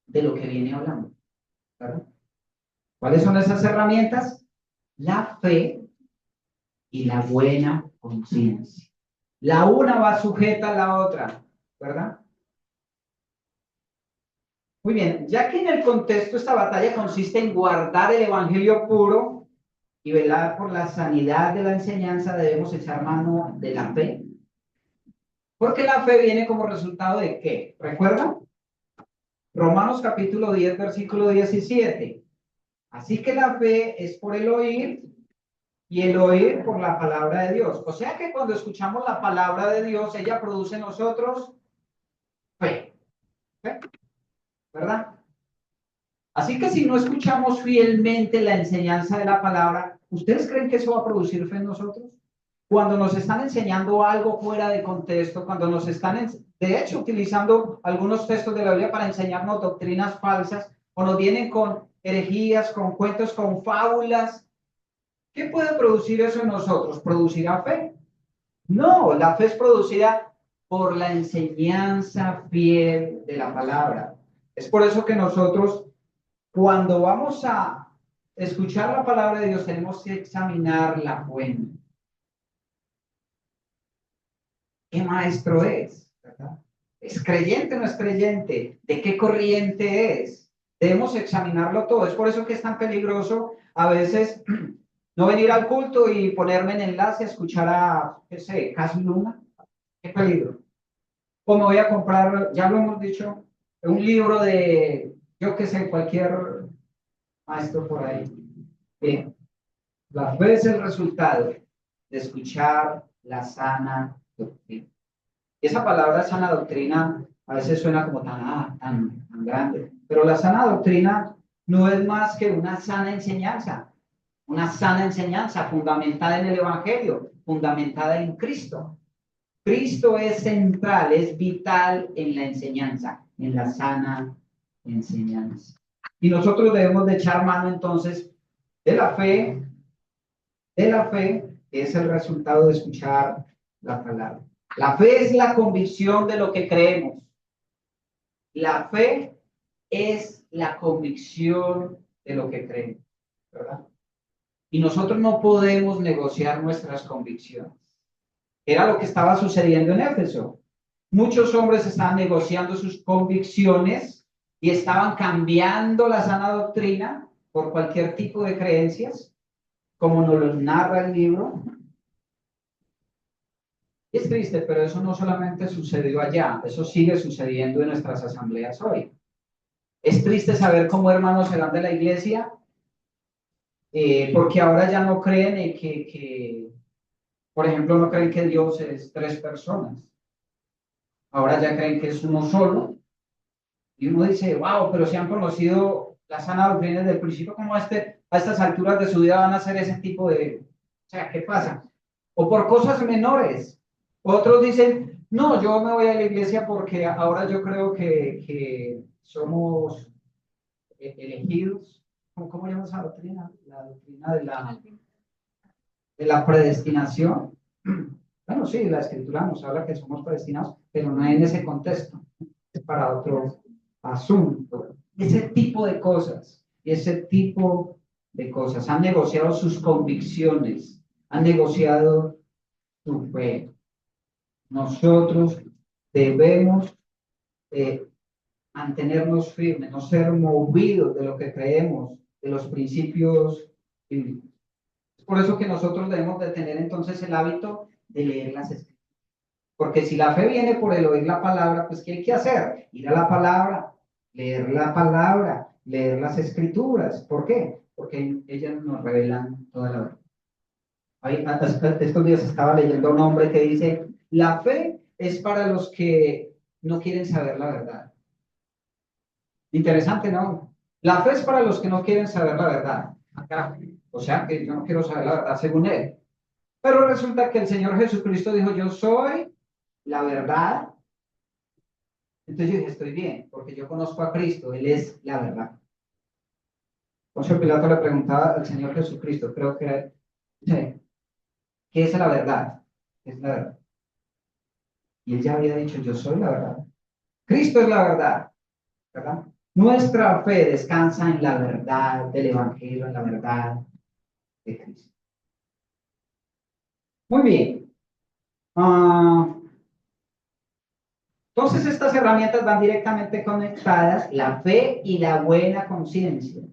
de lo que viene hablando, ¿verdad? ¿Cuáles son esas herramientas? La fe y la buena conciencia. La una va sujeta a la otra, ¿verdad? Muy bien, ya que en el contexto esta batalla consiste en guardar el evangelio puro y velar por la sanidad de la enseñanza, debemos echar mano de la fe. Porque la fe viene como resultado de ¿qué? ¿Recuerdan? Romanos capítulo 10, versículo 17. Así que la fe es por el oír y el oír por la palabra de Dios. O sea que cuando escuchamos la palabra de Dios, ella produce en nosotros fe, ¿fe? ¿Verdad? Así que si no escuchamos fielmente la enseñanza de la palabra, ¿ustedes creen que eso va a producir fe en nosotros? Cuando nos están enseñando algo fuera de contexto, cuando nos están, de hecho, utilizando algunos textos de la Biblia para enseñarnos doctrinas falsas, o nos vienen con herejías, con cuentos, con fábulas, ¿qué puede producir eso en nosotros? ¿Producirá fe? No, la fe es producida por la enseñanza fiel de la palabra. Es por eso que nosotros, cuando vamos a escuchar la palabra de Dios, tenemos que examinar la fuente. ¿Qué maestro es? ¿Verdad? ¿Es creyente o no es creyente? ¿De qué corriente es? Debemos examinarlo todo. Es por eso que es tan peligroso a veces no venir al culto y ponerme en enlace a escuchar a, qué sé, Cas Luna. Qué peligro. O me voy a comprar, ya lo hemos dicho, un libro de, yo qué sé, cualquier maestro por ahí. Bien, la fe es el resultado de escuchar la sana doctrina. Y esa palabra sana doctrina a veces suena como tan grande, pero la sana doctrina no es más que una sana enseñanza fundamentada en el Evangelio, fundamentada en Cristo. Cristo es central, es vital en la enseñanza, en la sana enseñanza. Y nosotros debemos de echar mano entonces de la fe, que es el resultado de escuchar la palabra. La fe es la convicción de lo que creemos. La fe es la convicción de lo que creemos, ¿verdad? Y nosotros no podemos negociar nuestras convicciones. Era lo que estaba sucediendo en Éfeso. Muchos hombres estaban negociando sus convicciones y estaban cambiando la sana doctrina por cualquier tipo de creencias, como nos lo narra el libro. Es triste, pero eso no solamente sucedió allá, eso sigue sucediendo en nuestras asambleas hoy. Es triste saber cómo hermanos se van de la iglesia porque ahora ya no creen en por ejemplo, no creen que Dios es 3 personas. Ahora ya creen que es uno solo. Y uno dice, wow, pero si han conocido la sana doctrina desde el principio, ¿cómo a estas alturas de su vida van a hacer ese tipo de... O sea, ¿qué pasa? O por cosas menores. Otros dicen, no, yo me voy a la iglesia porque ahora yo creo que somos elegidos. ¿Cómo llaman esa doctrina? La doctrina de la predestinación. Bueno, sí, la escritura nos habla que somos predestinados, pero no en ese contexto. Es para otro asunto. Ese tipo de cosas. Han negociado sus convicciones, han negociado su fe. Nosotros debemos mantenernos firmes, no ser movidos de lo que creemos, de los principios bíblicos. Es por eso que nosotros debemos de tener entonces el hábito de leer las escrituras. Porque si la fe viene por el oír la palabra, pues ¿qué hay que hacer? Ir a la palabra, leer las escrituras. ¿Por qué? Porque ellas nos revelan toda la verdad. Estos días estaba leyendo a un hombre que dice, la fe es para los que no quieren saber la verdad. Interesante, ¿no? La fe es para los que no quieren saber la verdad. Acá, o sea, que yo no quiero saber la verdad según él. Pero resulta que el Señor Jesucristo dijo, yo soy la verdad, Entonces yo dije, estoy bien, porque yo conozco a Cristo, Él es la verdad. Poncio Pilato le preguntaba al Señor Jesucristo, creo que era, sí, ¿qué es la verdad? ¿Qué es la verdad? Y él ya había dicho, yo soy la verdad. Cristo es la verdad, ¿verdad? Nuestra fe descansa en la verdad del Evangelio, en la verdad de Cristo. Muy bien. Entonces estas herramientas van directamente conectadas, la fe y la buena conciencia.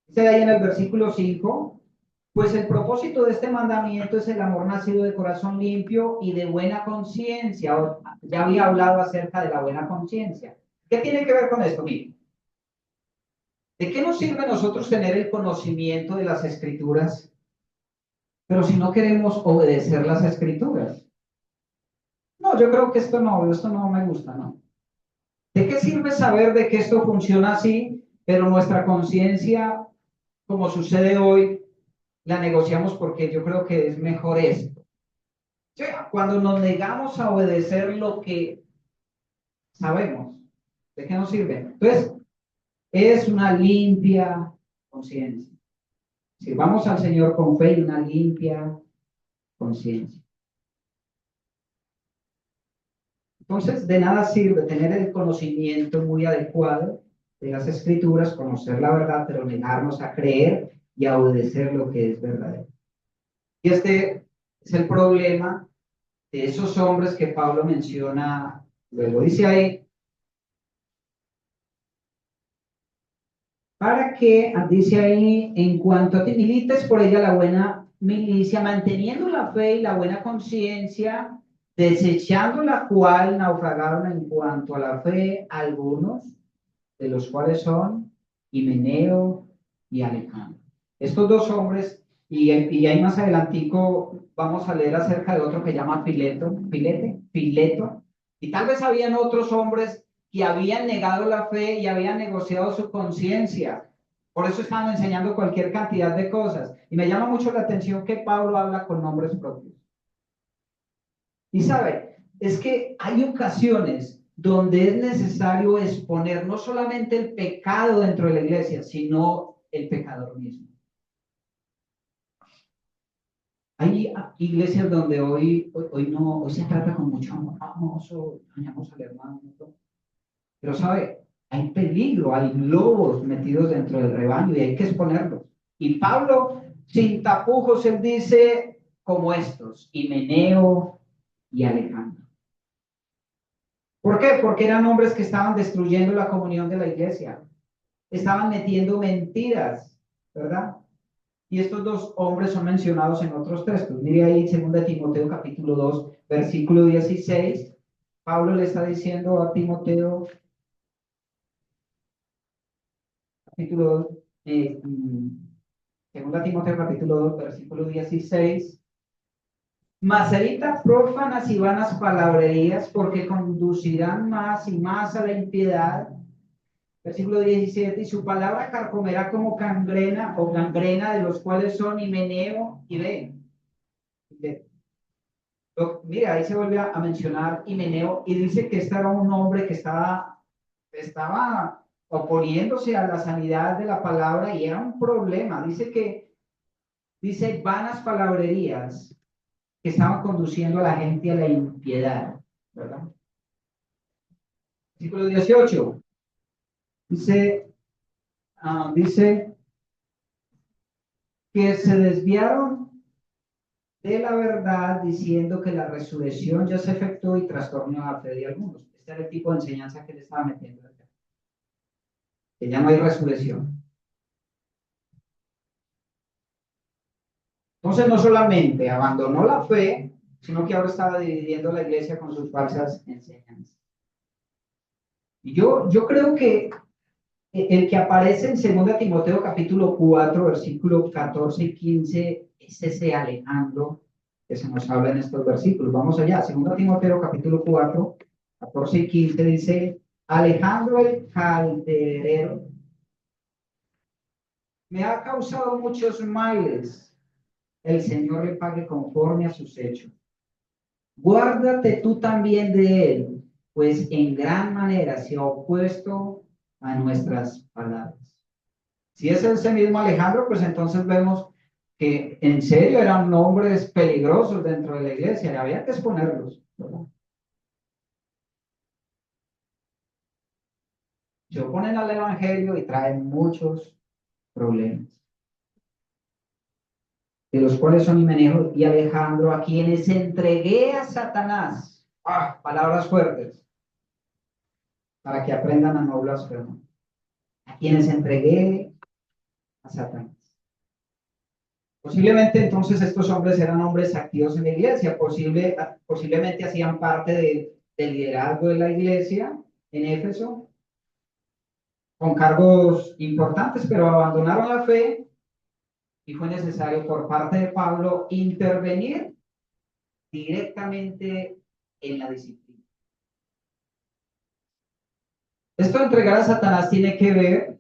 Dice ahí en el versículo 5, pues el propósito de este mandamiento es el amor nacido de corazón limpio y de buena conciencia. Ya había hablado acerca de la buena conciencia. ¿Qué tiene que ver con esto? Mire, ¿de qué nos sirve a nosotros tener el conocimiento de las escrituras, pero si no queremos obedecer las escrituras? No, yo creo que esto no me gusta, ¿no? ¿De qué sirve saber de que esto funciona así, pero nuestra conciencia, como sucede hoy, la negociamos porque yo creo que es mejor esto? O sea, cuando nos negamos a obedecer lo que sabemos, ¿de qué nos sirve? Entonces, es una limpia conciencia. Si vamos al Señor con fe y una limpia conciencia. Entonces, de nada sirve tener el conocimiento muy adecuado de las escrituras, conocer la verdad, pero negarnos a creer y a obedecer lo que es verdadero. Y este es el problema de esos hombres que Pablo menciona, luego dice ahí, para que, dice ahí, en cuanto a ti milites por ella la buena milicia, manteniendo la fe y la buena conciencia, desechando la cual naufragaron en cuanto a la fe algunos, de los cuales son Himeneo y Alejandro. Estos dos hombres, y ahí más adelantico vamos a leer acerca de otro que llama Fileto, y tal vez habían otros hombres que habían negado la fe y habían negociado su conciencia. Por eso estaban enseñando cualquier cantidad de cosas. Y me llama mucho la atención que Pablo habla con nombres propios. Y sabe, es que hay ocasiones donde es necesario exponer no solamente el pecado dentro de la iglesia, sino el pecador mismo. Hay iglesias donde hoy se trata con mucho amor, vamos al hermano, ¿no? Pero sabe, hay peligro, hay lobos metidos dentro del rebaño y hay que exponerlos. Y Pablo, sin tapujos, él dice como estos, Himeneo y Alejandro. ¿Por qué? Porque eran hombres que estaban destruyendo la comunión de la iglesia, estaban metiendo mentiras, ¿verdad? Y estos dos hombres son mencionados en otros textos. Mire ahí 2 Timoteo capítulo 2, versículo 16. Pablo le está diciendo a Timoteo, capítulo 2, 2 Timoteo capítulo 2, versículo 16. Mas evita prófanas y vanas palabrerías, porque conducirán más y más a la impiedad. Versículo 17, y su palabra carcomerá como gangrena o gangrena, de los cuales son Himeneo y Ven. Mira, ahí se vuelve a mencionar Himeneo y dice que este era un hombre que estaba oponiéndose a la sanidad de la palabra y era un problema. Dice vanas palabrerías que estaban conduciendo a la gente a la impiedad, ¿verdad? Versículo 18, dice que se desviaron de la verdad diciendo que la resurrección ya se efectuó y trastornó la fe de algunos. Este era el tipo de enseñanza que le estaba metiendo acá, que ya no hay resurrección. Entonces no solamente abandonó la fe, sino que ahora estaba dividiendo la iglesia con sus falsas enseñanzas. Y yo creo que el que aparece en 2 Timoteo capítulo 4, versículo 14 y 15, es ese Alejandro que se nos habla en estos versículos. Vamos allá, 2 Timoteo capítulo 4, 14 y 15 dice, Alejandro el calderero me ha causado muchos males, el Señor le pague conforme a sus hechos. Guárdate tú también de él, pues en gran manera se ha opuesto a nuestras palabras. Si es ese mismo Alejandro, pues entonces vemos que en serio eran hombres peligrosos dentro de la iglesia y había que exponerlos, ¿verdad? Se oponen al evangelio y traen muchos problemas, de los cuales son Himeneo y Alejandro, a quienes entregué a Satanás. Palabras fuertes, para que aprendan a no blasfemar. A quienes entregué a Satanás. Posiblemente entonces estos hombres eran hombres activos en la iglesia, posiblemente hacían parte del liderazgo de la iglesia en Éfeso, con cargos importantes, pero abandonaron la fe y fue necesario por parte de Pablo intervenir directamente en la disciplina. Esto de entregar a Satanás tiene que ver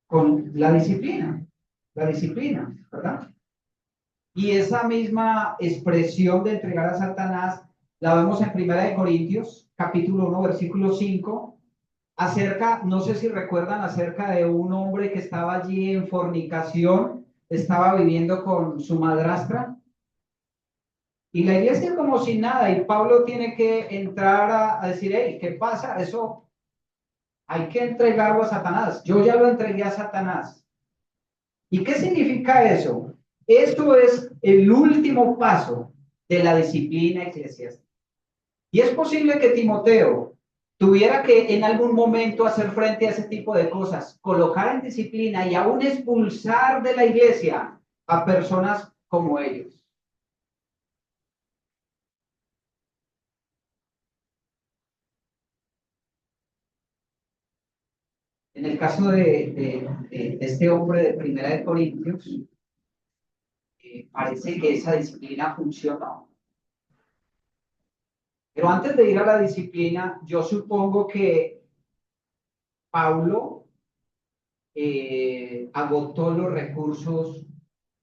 con la disciplina, ¿verdad? Y esa misma expresión de entregar a Satanás la vemos en Primera de Corintios, capítulo 1, versículo 5, acerca, no sé si recuerdan, acerca de un hombre que estaba allí en fornicación, estaba viviendo con su madrastra, y la iglesia como si nada, y Pablo tiene que entrar a decir, hey, ¿qué pasa? Eso hay que entregarlo a Satanás. Yo ya lo entregué a Satanás. ¿Y qué significa eso? Esto es el último paso de la disciplina eclesiástica. Y es posible que Timoteo tuviera que en algún momento hacer frente a ese tipo de cosas, colocar en disciplina y aún expulsar de la iglesia a personas como ellos. En el caso de este hombre de Primera de Corintios, parece que esa disciplina funcionó. Pero antes de ir a la disciplina, yo supongo que Pablo agotó los recursos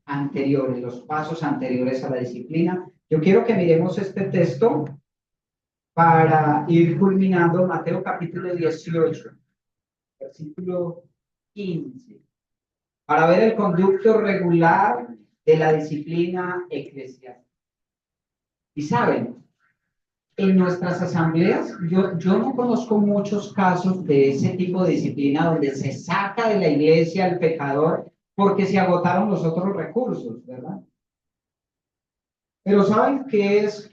anteriores, los pasos anteriores a la disciplina. Yo quiero que miremos este texto para ir culminando Mateo capítulo 18, versículo 15, para ver el conducto regular de la disciplina eclesiástica. Y saben, en nuestras asambleas, yo no conozco muchos casos de ese tipo de disciplina donde se saca de la iglesia al pecador porque se agotaron los otros recursos, ¿verdad? Pero saben que es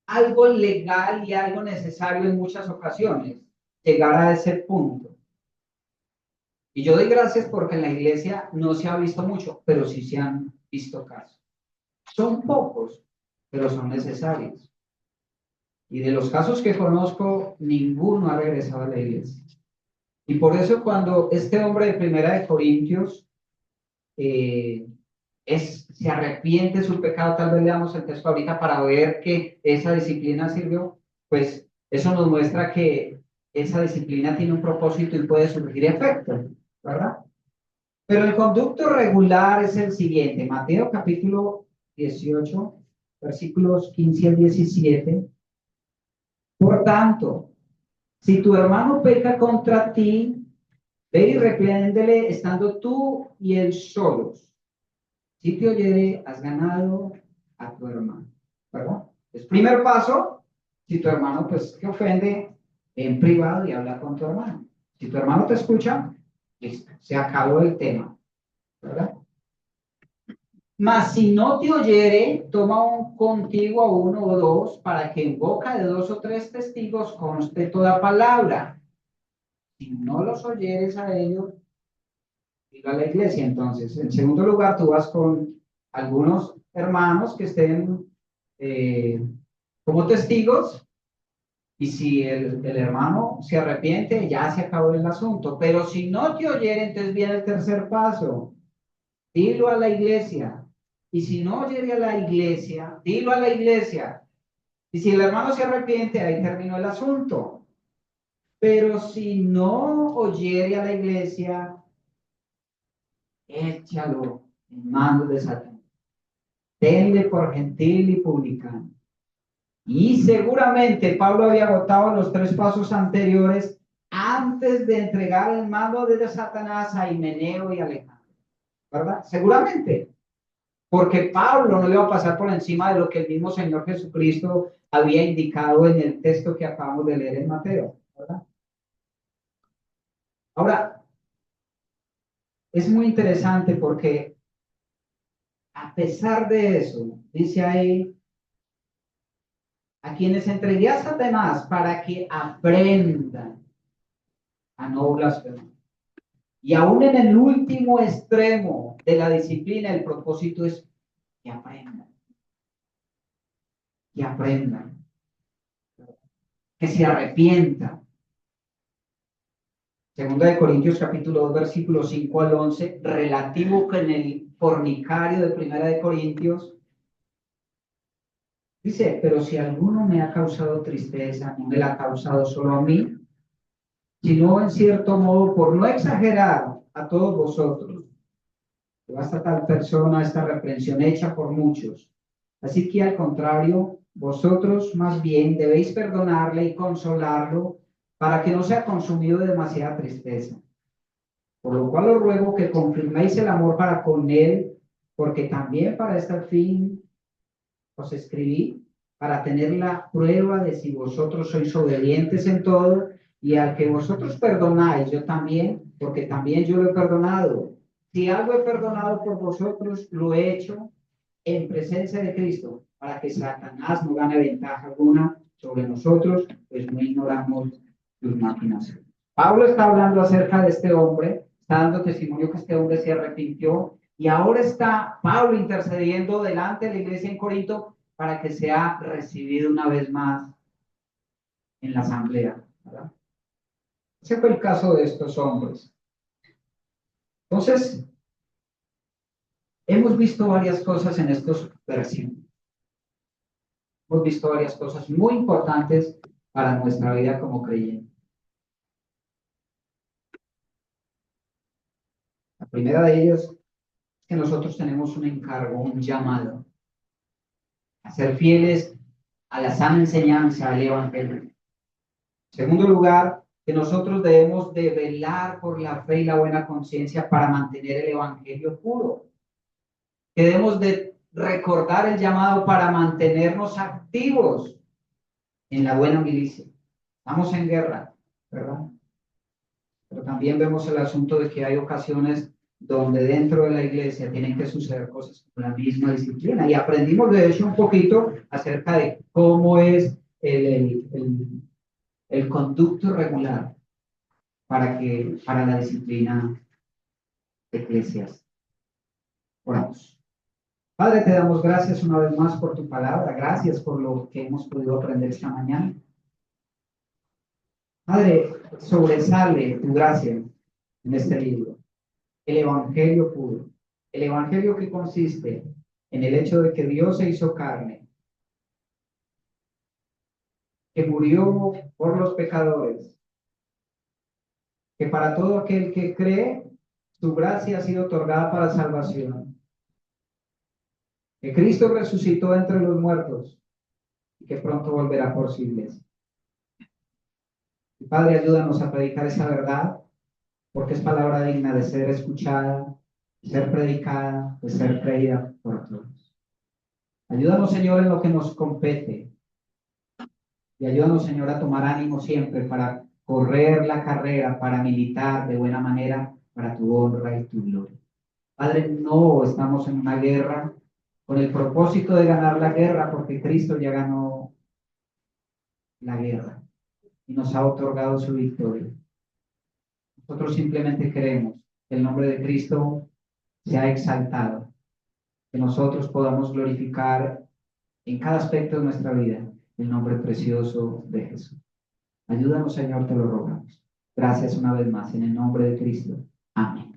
algo legal y algo necesario en muchas ocasiones, llegar a ese punto. Y yo doy gracias porque en la iglesia no se ha visto mucho, pero sí se han visto casos. Son pocos, pero son necesarios. Y de los casos que conozco, ninguno ha regresado a la iglesia. Y por eso cuando este hombre de Primera de Corintios eh, se arrepiente de su pecado, tal vez leamos el texto ahorita para ver que esa disciplina sirvió, pues eso nos muestra que esa disciplina tiene un propósito y puede surgir efecto, ¿verdad? Pero el conducto regular es el siguiente, Mateo capítulo 18, versículos 15 al 17. Por tanto, si tu hermano peca contra ti, ve y repréndele estando tú y él solos. Si te oyere, has ganado a tu hermano, ¿verdad? Es primer paso, si tu hermano pues te ofende en privado y habla con tu hermano. Si tu hermano te escucha, listo, se acabó el tema, ¿verdad? Mas si no te oyere, toma contigo a uno o dos para que en boca de dos o tres testigos conste toda palabra. Si no los oyeres a ellos, diga a la iglesia. Entonces, en segundo lugar, tú vas con algunos hermanos que estén como testigos, y si el hermano se arrepiente, ya se acabó el asunto. Pero si no te oyere, entonces viene el tercer paso. Dilo a la iglesia. Y si no oyere a la iglesia, dilo a la iglesia. Y si el hermano se arrepiente, ahí terminó el asunto. Pero si no oyere a la iglesia, échalo en manos de Satanás. Tenle por gentil y publicano. Y seguramente Pablo había agotado los 3 pasos anteriores antes de entregar el mando de Satanás a Himeneo y Alejandro, ¿verdad? Seguramente, porque Pablo no le iba a pasar por encima de lo que el mismo Señor Jesucristo había indicado en el texto que acabamos de leer en Mateo, ¿verdad? Ahora, es muy interesante porque a pesar de eso, dice ahí, a quienes entregué a Satanás para que aprendan a no blasfemar. Y aún en el último extremo de la disciplina, el propósito es que aprendan, que aprendan, que se arrepientan. Segunda de Corintios capítulo 2, versículos 5 al 11, relativo con el fornicario de Primera de Corintios, dice, pero si alguno me ha causado tristeza, no me la ha causado solo a mí, sino en cierto modo, por no exagerar, a todos vosotros. Que basta tal persona esta reprensión hecha por muchos. Así que al contrario, vosotros más bien debéis perdonarle y consolarlo para que no sea consumido de demasiada tristeza. Por lo cual os ruego que confirméis el amor para con él, porque también para este fin os escribí, para tener la prueba de si vosotros sois obedientes en todo, y al que vosotros perdonáis, yo también, porque también yo lo he perdonado. Si algo he perdonado por vosotros, lo he hecho en presencia de Cristo, para que Satanás no gane ventaja alguna sobre nosotros, pues no ignoramos sus máquinas. Pablo está hablando acerca de este hombre, está dando testimonio que este hombre se arrepintió, y ahora está Pablo intercediendo delante de la iglesia en Corinto para que sea recibido una vez más en la asamblea, ¿verdad? Ese fue el caso de estos hombres. Entonces, hemos visto varias cosas en estos versículos. Hemos visto varias cosas muy importantes para nuestra vida como creyentes. La primera de ellas es que nosotros tenemos un encargo, un llamado a ser fieles a la sana enseñanza del Evangelio. En segundo lugar, que nosotros debemos de velar por la fe y la buena conciencia para mantener el Evangelio puro. Que debemos de recordar el llamado para mantenernos activos en la buena milicia. Estamos en guerra, ¿verdad? Pero también vemos el asunto de que hay ocasiones donde dentro de la iglesia tienen que suceder cosas con la misma disciplina. Y aprendimos de hecho un poquito acerca de cómo es el conducto regular para la disciplina eclesiástica. Oramos. Padre, te damos gracias una vez más por tu palabra. Gracias por lo que hemos podido aprender esta mañana. Padre, sobresale tu gracia en este libro. El Evangelio puro. El Evangelio que consiste en el hecho de que Dios se hizo carne, que murió por los pecadores, que para todo aquel que cree, su gracia ha sido otorgada para salvación, que Cristo resucitó entre los muertos y que pronto volverá por su iglesia. Y Padre, ayúdanos a predicar esa verdad, porque es palabra digna de ser escuchada, de ser predicada, de ser creída por todos. Ayúdanos, Señor, en lo que nos compete. Y ayúdanos, Señor, a tomar ánimo siempre para correr la carrera, para militar de buena manera para tu honra y tu gloria. Padre, no estamos en una guerra con el propósito de ganar la guerra, porque Cristo ya ganó la guerra y nos ha otorgado su victoria. Nosotros simplemente queremos que el nombre de Cristo sea exaltado, que nosotros podamos glorificar en cada aspecto de nuestra vida el nombre precioso de Jesús. Ayúdanos, Señor, te lo rogamos. Gracias una vez más en el nombre de Cristo. Amén.